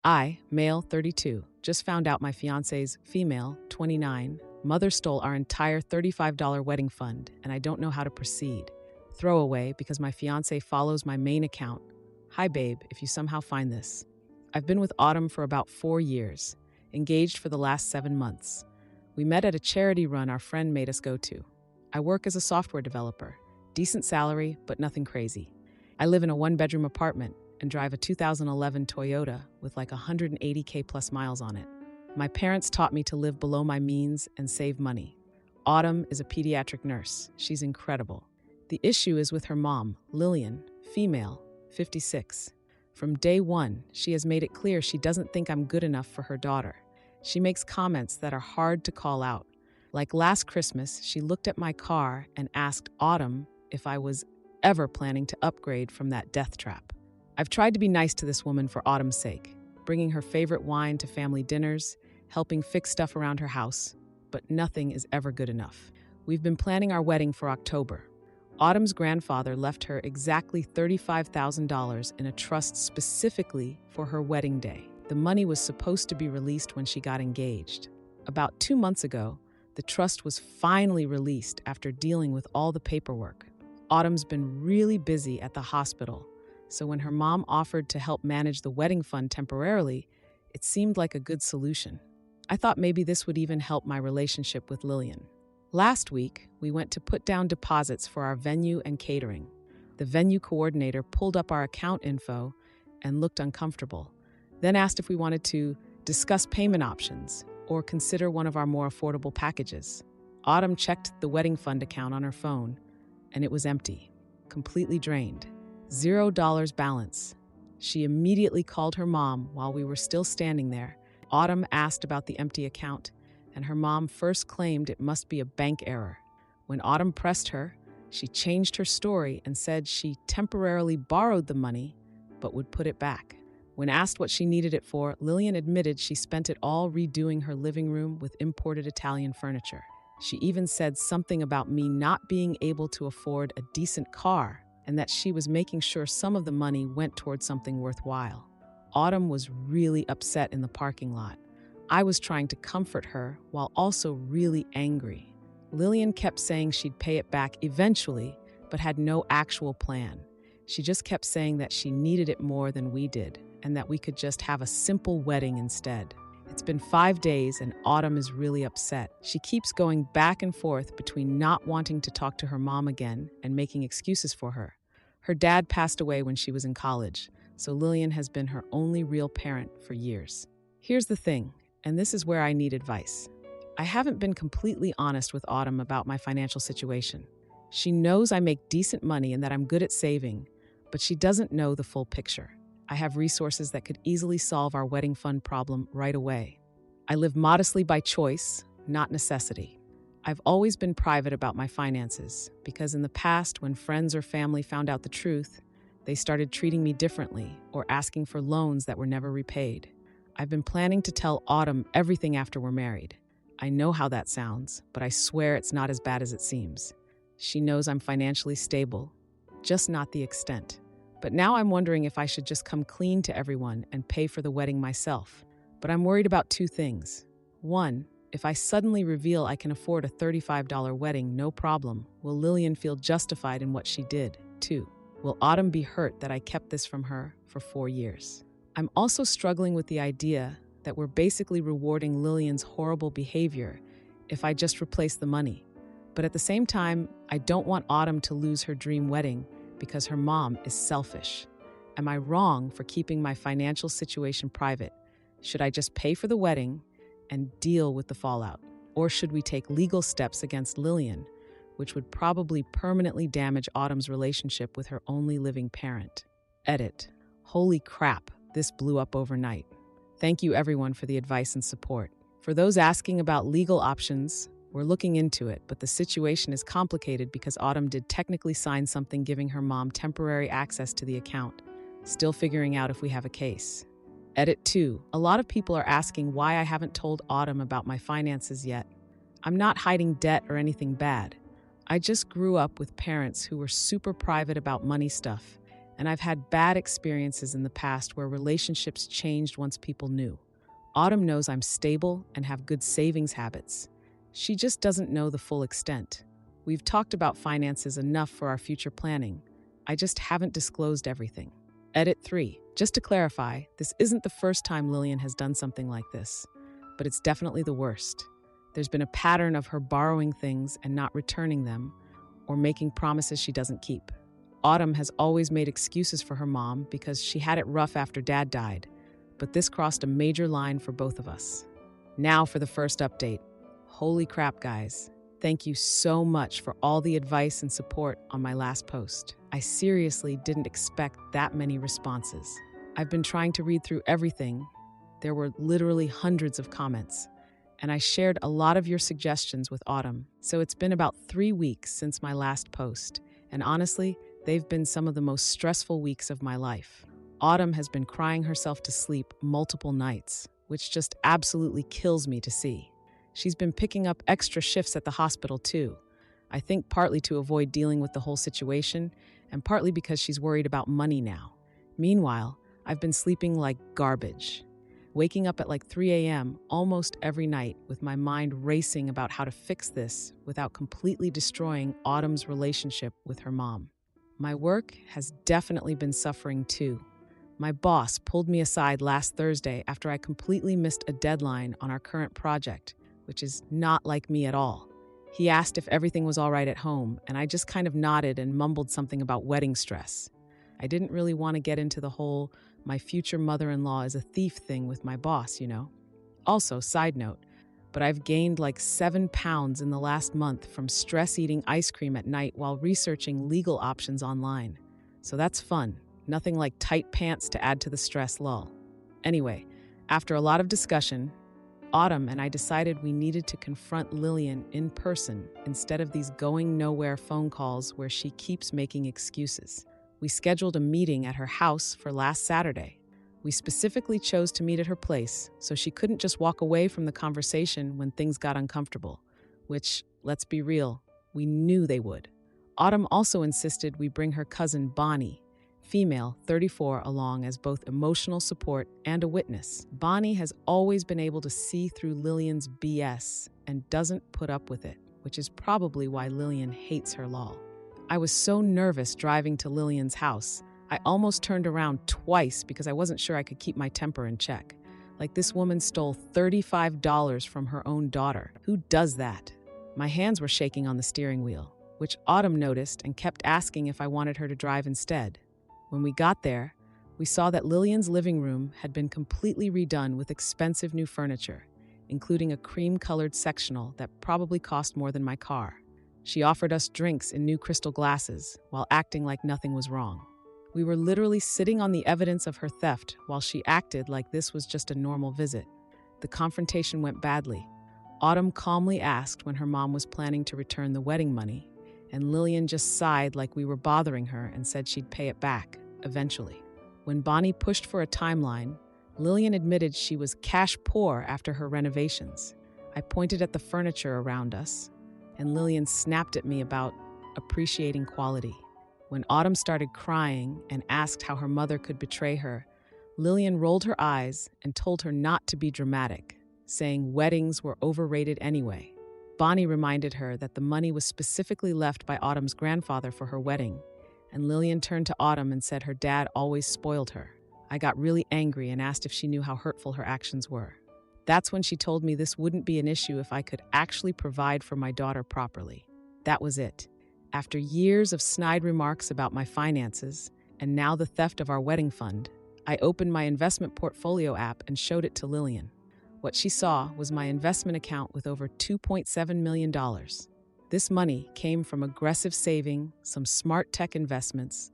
I, male 32, just found out my fiance's female 29 mother stole our entire $35 wedding fund, and I don't know how to proceed. Throwaway because my fiance follows my main account. Hi, babe, if you somehow find this. I've been with Autumn for about 4 years, engaged for the last 7 months. We met at a charity run our friend made us go to. I work as a software developer, decent salary, but nothing crazy. I live in a 1-bedroom apartment and drive a 2011 Toyota with like 180K plus miles on it. My parents taught me to live below my means and save money. Autumn is a pediatric nurse. She's incredible. The issue is with her mom, Lillian, female, 56. From day one, she has made it clear she doesn't think I'm good enough for her daughter. She makes comments that are hard to call out. Like last Christmas, she looked at my car and asked Autumn if I was ever planning to upgrade from that death trap. I've tried to be nice to this woman for Autumn's sake, bringing her favorite wine to family dinners, helping fix stuff around her house, but nothing is ever good enough. We've been planning our wedding for October. Autumn's grandfather left her exactly $35,000 in a trust specifically for her wedding day. The money was supposed to be released when she got engaged. About 2 months ago, the trust was finally released after dealing with all the paperwork. Autumn's been really busy at the hospital, so when her mom offered to help manage the wedding fund temporarily, it seemed like a good solution. I thought maybe this would even help my relationship with Lillian. Last week, we went to put down deposits for our venue and catering. The venue coordinator pulled up our account info and looked uncomfortable, then asked if we wanted to discuss payment options or consider one of our more affordable packages. Autumn checked the wedding fund account on her phone, and it was empty, completely drained. $0 balance. She immediately called her mom while we were still standing there. Autumn asked about the empty account, and her mom first claimed it must be a bank error. When Autumn pressed her, she changed her story and said she temporarily borrowed the money, but would put it back. When asked what she needed it for, Lillian admitted she spent it all redoing her living room with imported Italian furniture. She even said something about me not being able to afford a decent car, and that she was making sure some of the money went towards something worthwhile. Autumn was really upset in the parking lot. I was trying to comfort her while also really angry. Lillian kept saying she'd pay it back eventually, but had no actual plan. She just kept saying that she needed it more than we did, and that we could just have a simple wedding instead. It's been 5 days and Autumn is really upset. She keeps going back and forth between not wanting to talk to her mom again and making excuses for her. Her dad passed away when she was in college, so Lillian has been her only real parent for years. Here's the thing, and this is where I need advice. I haven't been completely honest with Autumn about my financial situation. She knows I make decent money and that I'm good at saving, but she doesn't know the full picture. I have resources that could easily solve our wedding fund problem right away. I live modestly by choice, not necessity. I've always been private about my finances because in the past, when friends or family found out the truth, they started treating me differently or asking for loans that were never repaid. I've been planning to tell Autumn everything after we're married. I know how that sounds, but I swear it's not as bad as it seems. She knows I'm financially stable, just not the extent. But now I'm wondering if I should just come clean to everyone and pay for the wedding myself. But I'm worried about 2 things. 1, if I suddenly reveal I can afford a $35 wedding, no problem, will Lillian feel justified in what she did? 2, will Autumn be hurt that I kept this from her for 4 years? I'm also struggling with the idea that we're basically rewarding Lillian's horrible behavior if I just replace the money. But at the same time, I don't want Autumn to lose her dream wedding because her mom is selfish. Am I wrong for keeping my financial situation private? Should I just pay for the wedding and deal with the fallout? Or should we take legal steps against Lillian, which would probably permanently damage Autumn's relationship with her only living parent? Edit. Holy crap, this blew up overnight. Thank you everyone for the advice and support. For those asking about legal options, we're looking into it, but the situation is complicated because Autumn did technically sign something giving her mom temporary access to the account. Still figuring out if we have a case. Edit 2. A lot of people are asking why I haven't told Autumn about my finances yet. I'm not hiding debt or anything bad. I just grew up with parents who were super private about money stuff, And I've had bad experiences in the past where relationships changed once people knew. Autumn knows I'm stable and have good savings habits. She just doesn't know the full extent. We've talked about finances enough for our future planning. I just haven't disclosed everything. Edit 3. Just to clarify, this isn't the first time Lillian has done something like this, but it's definitely the worst. There's been a pattern of her borrowing things and not returning them, or making promises she doesn't keep. Autumn has always made excuses for her mom because she had it rough after Dad died, but this crossed a major line for both of us. Now for the first update. Holy crap, guys. Thank you so much for all the advice and support on my last post. I seriously didn't expect that many responses. I've been trying to read through everything. There were literally hundreds of comments, and I shared a lot of your suggestions with Autumn. So it's been about 3 weeks since my last post, and honestly, they've been some of the most stressful weeks of my life. Autumn has been crying herself to sleep multiple nights, which just absolutely kills me to see. She's been picking up extra shifts at the hospital too. I think partly to avoid dealing with the whole situation, and partly because she's worried about money now. Meanwhile, I've been sleeping like garbage, waking up at like 3 a.m. almost every night with my mind racing about how to fix this without completely destroying Autumn's relationship with her mom. My work has definitely been suffering too. My boss pulled me aside last Thursday after I completely missed a deadline on our current project, which is not like me at all. He asked if everything was all right at home, and I just kind of nodded and mumbled something about wedding stress. I didn't really want to get into the whole my future mother-in-law is a thief thing with my boss, you know. Also, side note, but I've gained like 7 pounds in the last month from stress eating ice cream at night while researching legal options online. So that's fun. Nothing like tight pants to add to the stress, lol. Anyway, after a lot of discussion, Autumn and I decided we needed to confront Lillian in person instead of these going nowhere phone calls where she keeps making excuses. We scheduled a meeting at her house for last Saturday. We specifically chose to meet at her place so she couldn't just walk away from the conversation when things got uncomfortable, which, let's be real, we knew they would. Autumn also insisted we bring her cousin Bonnie, female, 34, along as both emotional support and a witness. Bonnie has always been able to see through Lillian's BS and doesn't put up with it, which is probably why Lillian hates her lol. I was so nervous driving to Lillian's house, I almost turned around twice because I wasn't sure I could keep my temper in check. Like this woman stole $35 from her own daughter. Who does that? My hands were shaking on the steering wheel, which Autumn noticed and kept asking if I wanted her to drive instead. When we got there, we saw that Lillian's living room had been completely redone with expensive new furniture, including a cream-colored sectional that probably cost more than my car. She offered us drinks in new crystal glasses while acting like nothing was wrong. We were literally sitting on the evidence of her theft while she acted like this was just a normal visit. The confrontation went badly. Autumn calmly asked when her mom was planning to return the wedding money, and Lillian just sighed like we were bothering her and said she'd pay it back, eventually. When Bonnie pushed for a timeline, Lillian admitted she was cash poor after her renovations. I pointed at the furniture around us, and Lillian snapped at me about appreciating quality. When Autumn started crying and asked how her mother could betray her, Lillian rolled her eyes and told her not to be dramatic, saying weddings were overrated anyway. Bonnie reminded her that the money was specifically left by Autumn's grandfather for her wedding, and Lillian turned to Autumn and said her dad always spoiled her. I got really angry and asked if she knew how hurtful her actions were. That's when she told me this wouldn't be an issue if I could actually provide for my daughter properly. That was it. After years of snide remarks about my finances, and now the theft of our wedding fund, I opened my investment portfolio app and showed it to Lillian. What she saw was my investment account with over $2.7 million. This money came from aggressive saving, some smart tech investments,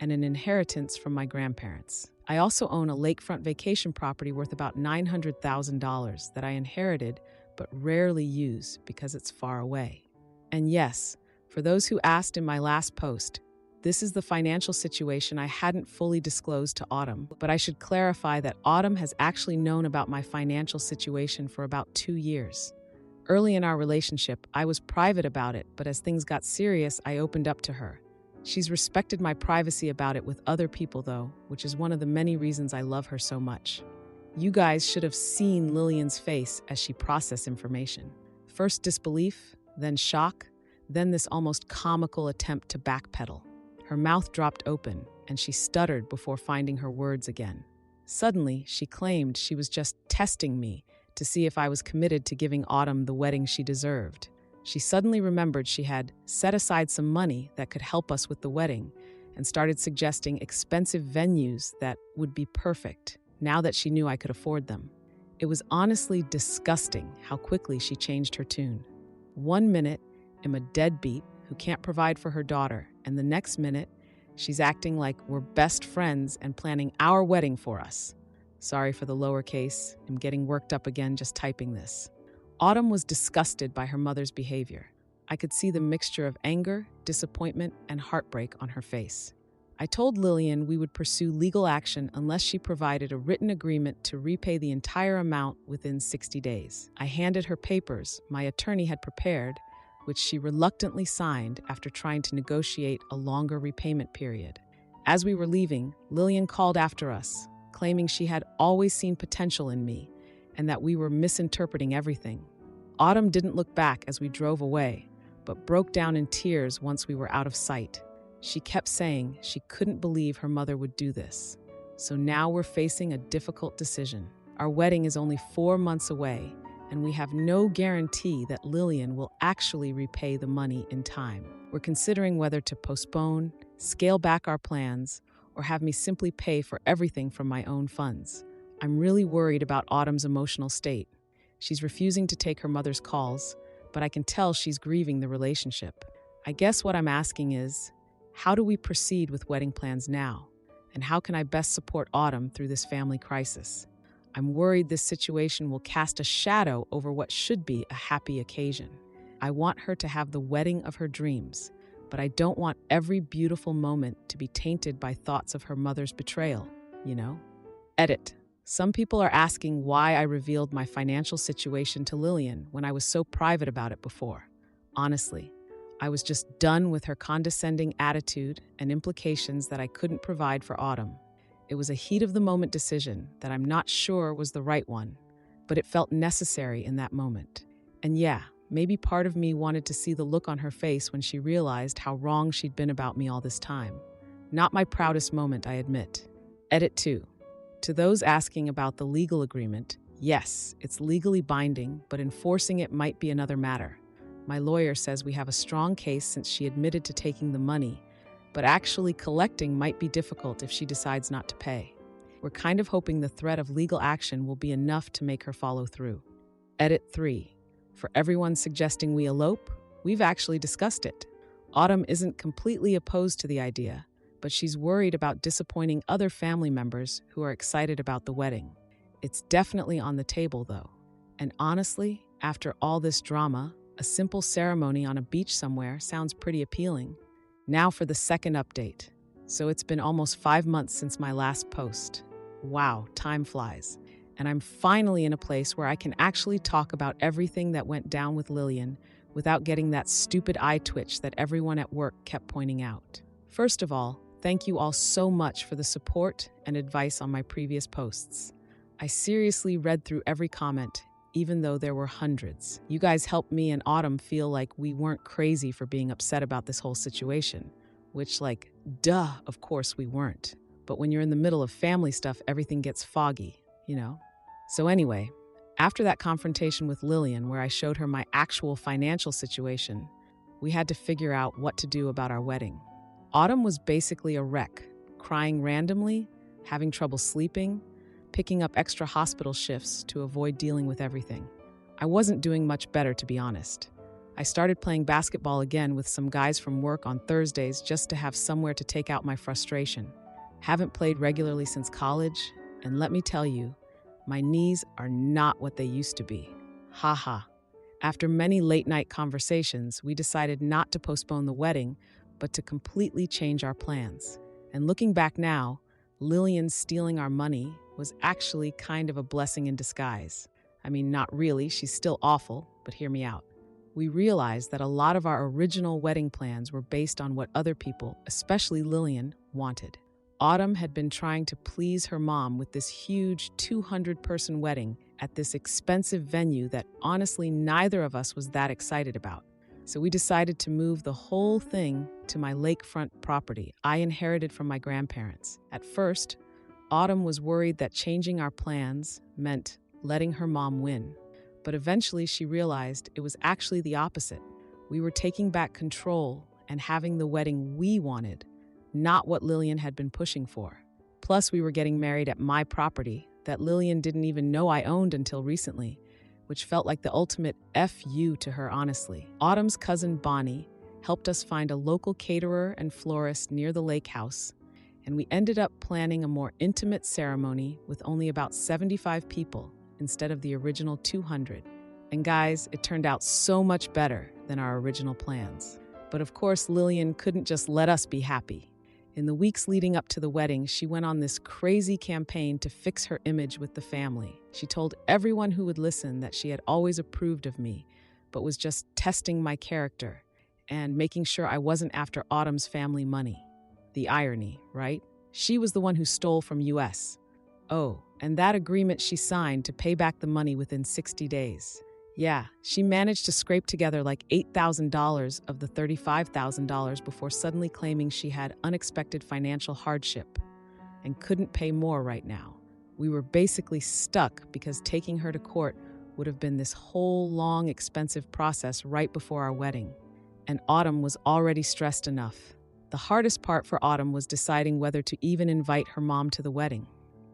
and an inheritance from my grandparents. I also own a lakefront vacation property worth about $900,000 that I inherited but rarely use because it's far away. And yes, for those who asked in my last post, this is the financial situation I hadn't fully disclosed to Autumn, but I should clarify that Autumn has actually known about my financial situation for about 2 years. Early in our relationship, I was private about it, but as things got serious, I opened up to her. She's respected my privacy about it with other people, though, which is one of the many reasons I love her so much. You guys should have seen Lillian's face as she processed information. First disbelief, then shock, then this almost comical attempt to backpedal. Her mouth dropped open, and she stuttered before finding her words again. Suddenly, she claimed she was just testing me to see if I was committed to giving Autumn the wedding she deserved. She suddenly remembered she had set aside some money that could help us with the wedding and started suggesting expensive venues that would be perfect, now that she knew I could afford them. It was honestly disgusting how quickly she changed her tune. 1 minute, I'm a deadbeat who can't provide for her daughter, and the next minute, she's acting like we're best friends and planning our wedding for us. Sorry for the lowercase, I'm getting worked up again just typing this. Autumn was disgusted by her mother's behavior. I could see the mixture of anger, disappointment, and heartbreak on her face. I told Lillian we would pursue legal action unless she provided a written agreement to repay the entire amount within 60 days. I handed her papers my attorney had prepared, which she reluctantly signed after trying to negotiate a longer repayment period. As we were leaving, Lillian called after us, claiming she had always seen potential in me and that we were misinterpreting everything. Autumn didn't look back as we drove away, but broke down in tears once we were out of sight. She kept saying she couldn't believe her mother would do this. So now we're facing a difficult decision. Our wedding is only 4 months away, and we have no guarantee that Lillian will actually repay the money in time. We're considering whether to postpone, scale back our plans, or have me simply pay for everything from my own funds. I'm really worried about Autumn's emotional state. She's refusing to take her mother's calls, but I can tell she's grieving the relationship. I guess what I'm asking is, how do we proceed with wedding plans now? And how can I best support Autumn through this family crisis? I'm worried this situation will cast a shadow over what should be a happy occasion. I want her to have the wedding of her dreams, but I don't want every beautiful moment to be tainted by thoughts of her mother's betrayal, you know? Edit. Some people are asking why I revealed my financial situation to Lillian when I was so private about it before. Honestly, I was just done with her condescending attitude and implications that I couldn't provide for Autumn. It was a heat-of-the-moment decision that I'm not sure was the right one, but it felt necessary in that moment. And yeah, maybe part of me wanted to see the look on her face when she realized how wrong she'd been about me all this time. Not my proudest moment, I admit. Edit 2. To those asking about the legal agreement, yes, it's legally binding, but enforcing it might be another matter. My lawyer says we have a strong case since she admitted to taking the money, but actually collecting might be difficult if she decides not to pay. We're kind of hoping the threat of legal action will be enough to make her follow through. Edit 3. For everyone suggesting we elope, we've actually discussed it. Autumn isn't completely opposed to the idea, but she's worried about disappointing other family members who are excited about the wedding. It's definitely on the table, though. And honestly, after all this drama, a simple ceremony on a beach somewhere sounds pretty appealing. Now for the second update. So it's been almost 5 months since my last post. Wow, time flies. And I'm finally in a place where I can actually talk about everything that went down with Lillian without getting that stupid eye twitch that everyone at work kept pointing out. First of all, thank you all so much for the support and advice on my previous posts. I seriously read through every comment, even though there were hundreds. You guys helped me and Autumn feel like we weren't crazy for being upset about this whole situation, which, duh, of course we weren't. But when you're in the middle of family stuff, everything gets foggy, you know? So anyway, after that confrontation with Lillian where I showed her my actual financial situation, we had to figure out what to do about our wedding. Autumn was basically a wreck, crying randomly, having trouble sleeping, picking up extra hospital shifts to avoid dealing with everything. I wasn't doing much better, to be honest. I started playing basketball again with some guys from work on Thursdays just to have somewhere to take out my frustration. Haven't played regularly since college, and let me tell you, my knees are not what they used to be. Haha. After many late-night conversations, we decided not to postpone the wedding, but to completely change our plans. And looking back now, Lillian stealing our money was actually kind of a blessing in disguise. I mean, not really, she's still awful, but hear me out. we realized that a lot of our original wedding plans were based on what other people, especially Lillian, wanted. Autumn had been trying to please her mom with this huge 200-person wedding at this expensive venue that honestly neither of us was that excited about. So we decided to move the whole thing to my lakefront property I inherited from my grandparents. At first, Autumn was worried that changing our plans meant letting her mom win. But eventually she realized it was actually the opposite. We were taking back control and having the wedding we wanted, not what Lillian had been pushing for. Plus, we were getting married at my property that Lillian didn't even know I owned until recently, which felt like the ultimate FU to her, honestly. Autumn's cousin Bonnie helped us find a local caterer and florist near the lake house, and we ended up planning a more intimate ceremony with only about 75 people instead of the original 200. And guys, it turned out so much better than our original plans. But of course, Lillian couldn't just let us be happy. In the weeks leading up to the wedding, she went on this crazy campaign to fix her image with the family. She told everyone who would listen that she had always approved of me, but was just testing my character and making sure I wasn't after Autumn's family money. The irony, right? She was the one who stole from US. Oh, and that agreement she signed to pay back the money within 60 days. Yeah, she managed to scrape together like $8,000 of the $35,000 before suddenly claiming she had unexpected financial hardship and couldn't pay more right now. We were basically stuck because taking her to court would have been this whole long, expensive process right before our wedding. And Autumn was already stressed enough. The hardest part for Autumn was deciding whether to even invite her mom to the wedding.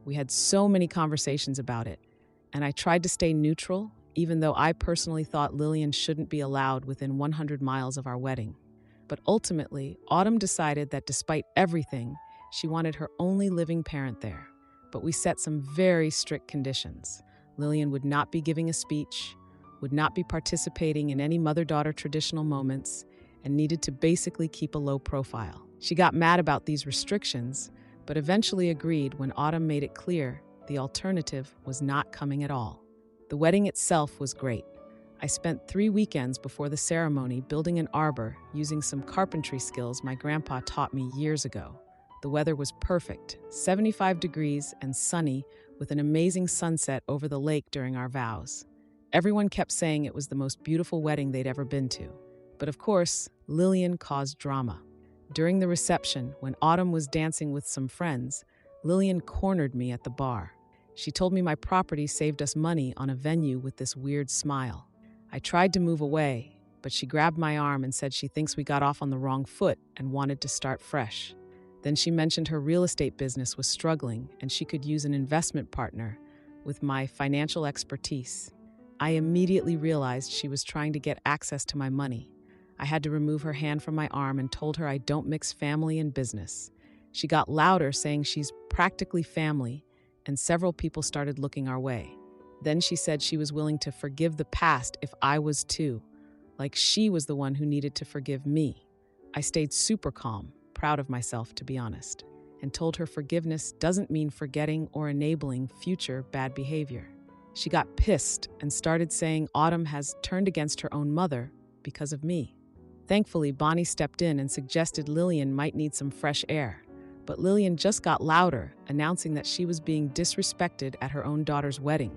We had so many conversations about it, and I tried to stay neutral, even though I personally thought Lillian shouldn't be allowed within 100 miles of our wedding. But ultimately, Autumn decided that despite everything, she wanted her only living parent there. But we set some very strict conditions. Lillian would not be giving a speech, would not be participating in any mother-daughter traditional moments, and needed to basically keep a low profile. She got mad about these restrictions, but eventually agreed when Autumn made it clear the alternative was not coming at all. The wedding itself was great. I spent 3 weekends before the ceremony building an arbor using some carpentry skills my grandpa taught me years ago. The weather was perfect, 75 degrees and sunny, with an amazing sunset over the lake during our vows. Everyone kept saying it was the most beautiful wedding they'd ever been to. But of course, Lillian caused drama. During the reception, when Autumn was dancing with some friends, Lillian cornered me at the bar. She told me my property saved us money on a venue with this weird smile. I tried to move away, but she grabbed my arm and said she thinks we got off on the wrong foot and wanted to start fresh. Then she mentioned her real estate business was struggling and she could use an investment partner with my financial expertise. I immediately realized she was trying to get access to my money. I had to remove her hand from my arm and told her I don't mix family and business. She got louder, saying she's practically family, and several people started looking our way. Then she said she was willing to forgive the past if I was too, like she was the one who needed to forgive me. I stayed super calm, proud of myself to be honest, and told her forgiveness doesn't mean forgetting or enabling future bad behavior. She got pissed and started saying Autumn has turned against her own mother because of me. Thankfully, Bonnie stepped in and suggested Lillian might need some fresh air. But Lillian just got louder, announcing that she was being disrespected at her own daughter's wedding.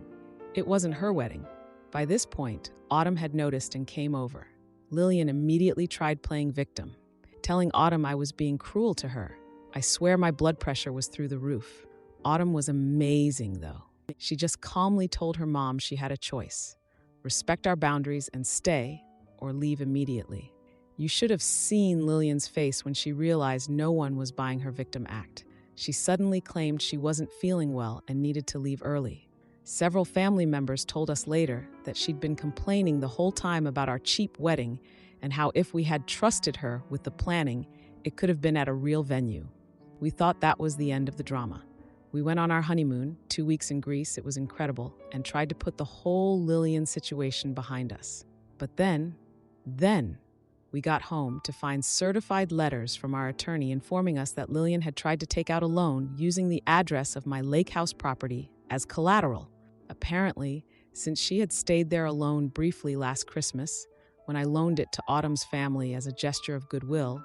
It wasn't her wedding. By this point, Autumn had noticed and came over. Lillian immediately tried playing victim, telling Autumn I was being cruel to her. I swear my blood pressure was through the roof. Autumn was amazing, though. She just calmly told her mom she had a choice: respect our boundaries and stay, or leave immediately. You should have seen Lillian's face when she realized no one was buying her victim act. She suddenly claimed she wasn't feeling well and needed to leave early. Several family members told us later that she'd been complaining the whole time about our cheap wedding and how if we had trusted her with the planning, it could have been at a real venue. We thought that was the end of the drama. We went on our honeymoon, 2 weeks in Greece, it was incredible, and tried to put the whole Lillian situation behind us. But then, we got home to find certified letters from our attorney informing us that Lillian had tried to take out a loan using the address of my lake house property as collateral. Apparently, since she had stayed there alone briefly last Christmas, when I loaned it to Autumn's family as a gesture of goodwill.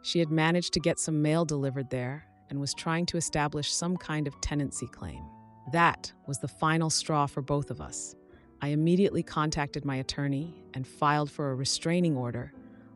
She had managed to get some mail delivered there and was trying to establish some kind of tenancy claim. That was the final straw for both of us. I immediately contacted my attorney and filed for a restraining order,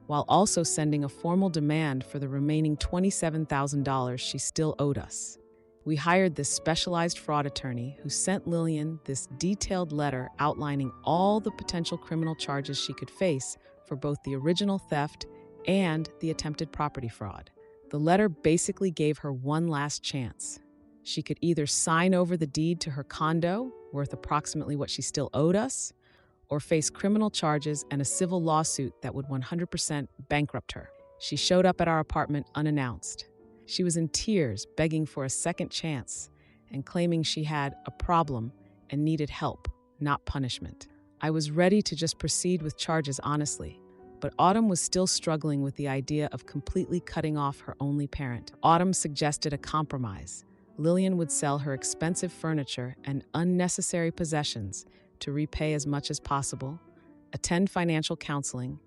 while also sending a formal demand for the remaining $27,000 she still owed us. We hired this specialized fraud attorney who sent Lillian this detailed letter outlining all the potential criminal charges she could face for both the original theft and the attempted property fraud. The letter basically gave her one last chance. She could either sign over the deed to her condo, worth approximately what she still owed us, or face criminal charges and a civil lawsuit that would 100% bankrupt her. She showed up at our apartment unannounced. She was in tears, begging for a second chance and claiming she had a problem and needed help, not punishment. I was ready to just proceed with charges honestly, but Autumn was still struggling with the idea of completely cutting off her only parent. Autumn suggested a compromise. Lillian would sell her expensive furniture and unnecessary possessions to repay as much as possible, attend financial counseling,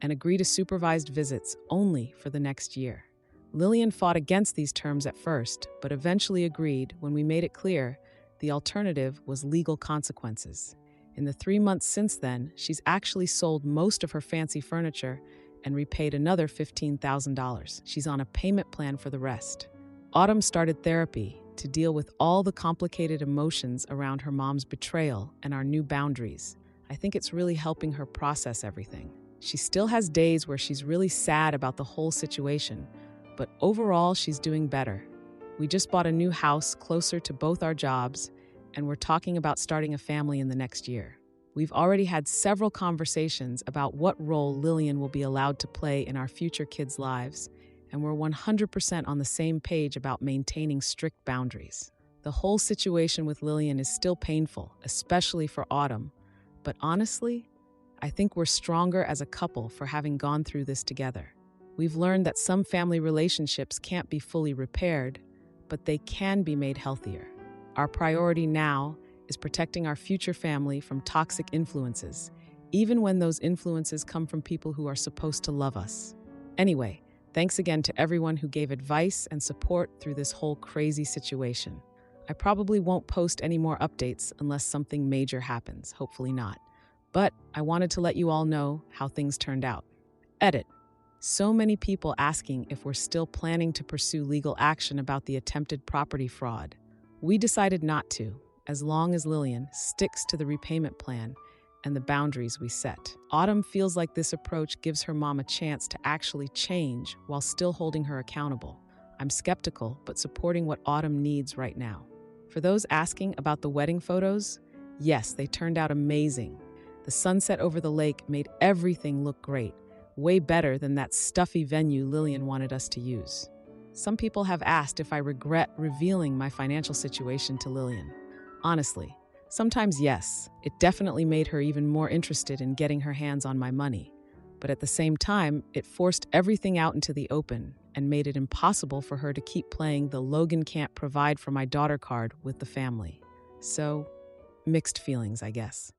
and agree to supervised visits only for the next year. Lillian fought against these terms at first, but eventually agreed when we made it clear the alternative was legal consequences. In the 3 months since then, she's actually sold most of her fancy furniture and repaid another $15,000. She's on a payment plan for the rest. Autumn started therapy to deal with all the complicated emotions around her mom's betrayal and our new boundaries. I think it's really helping her process everything. She still has days where she's really sad about the whole situation, but overall she's doing better. We just bought a new house closer to both our jobs, and we're talking about starting a family in the next year. We've already had several conversations about what role Lillian will be allowed to play in our future kids' lives, and we're 100% on the same page about maintaining strict boundaries. The whole situation with Lillian is still painful, especially for Autumn, but honestly, I think we're stronger as a couple for having gone through this together. We've learned that some family relationships can't be fully repaired, but they can be made healthier. Our priority now is protecting our future family from toxic influences, even when those influences come from people who are supposed to love us. Anyway, thanks again to everyone who gave advice and support through this whole crazy situation. I probably won't post any more updates unless something major happens, hopefully not. But I wanted to let you all know how things turned out. Edit. So many people asking if we're still planning to pursue legal action about the attempted property fraud. We decided not to, as long as Lillian sticks to the repayment plan and the boundaries we set. Autumn feels like this approach gives her mom a chance to actually change while still holding her accountable. I'm skeptical, but supporting what Autumn needs right now. For those asking about the wedding photos, yes, they turned out amazing. The sunset over the lake made everything look great, way better than that stuffy venue Lillian wanted us to use. Some people have asked if I regret revealing my financial situation to Lillian. Honestly, sometimes yes, it definitely made her even more interested in getting her hands on my money. But at the same time, it forced everything out into the open and made it impossible for her to keep playing the Logan can't provide for my daughter card with the family. So, mixed feelings, I guess.